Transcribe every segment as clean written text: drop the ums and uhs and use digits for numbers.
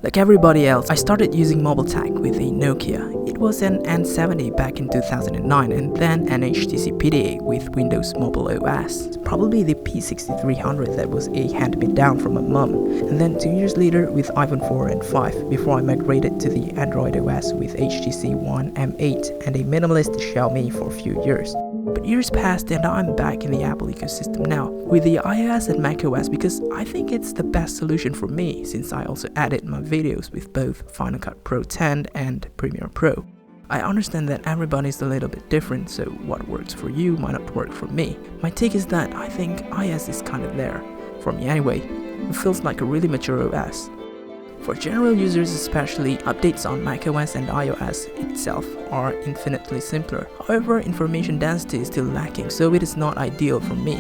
Like everybody else, I started using mobile tech with a Nokia. It was an N70 back in 2009 and then an HTC PDA with Windows Mobile OS. Probably the P6300 that was a hand-me-down from my mum. And then 2 years later with iPhone 4 and 5 before I migrated to the Android OS with HTC One M8 and a minimalist Xiaomi for a few years. But years passed and I'm back in the Apple ecosystem now with the iOS and macOS because I think it's the best solution for me since I also edit my videos with both Final Cut Pro 10 and Premiere Pro. I understand that everybody's a little bit different, so what works for you might not work for me. My take is that I think iOS is kind of there, for me anyway. It feels like a really mature OS. For general users especially, updates on macOS and iOS itself are infinitely simpler. However, information density is still lacking, so it is not ideal for me.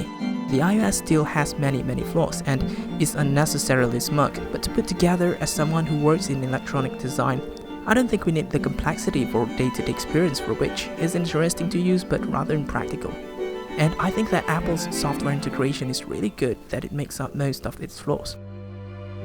The iOS still has many flaws and is unnecessarily smug, but to put together as someone who works in electronic design, I don't think we need the complexity for day-to-day experience for which is interesting to use but rather impractical. And I think that Apple's software integration is really good that it makes up most of its flaws.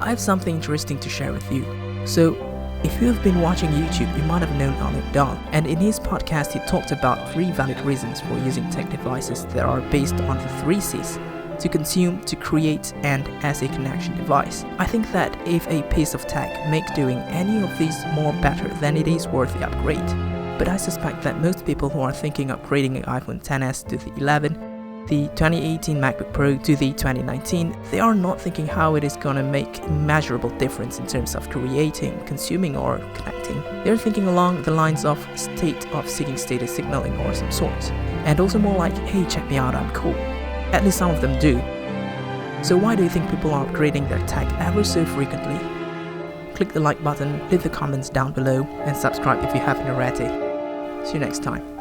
I have something interesting to share with you. So, if you have been watching YouTube, you might have known Alec Dahl, and in his podcast he talked about 3 valid reasons for using tech devices that are based on the 3 C's: to consume, to create, and as a connection device. I think that if a piece of tech makes doing any of these more better, then it is worth the upgrade. But I suspect that most people who are thinking of upgrading an iPhone XS to the 11, the 2018 MacBook Pro to the 2019, they are not thinking how it is gonna make a measurable difference in terms of creating, consuming, or connecting. They're thinking along the lines of state of seeking status signaling or some sort. And also more like, hey, check me out, I'm cool. At least some of them do. So why do you think people are upgrading their tech ever so frequently? Click the like button, leave the comments down below, and subscribe if you haven't already. See you next time.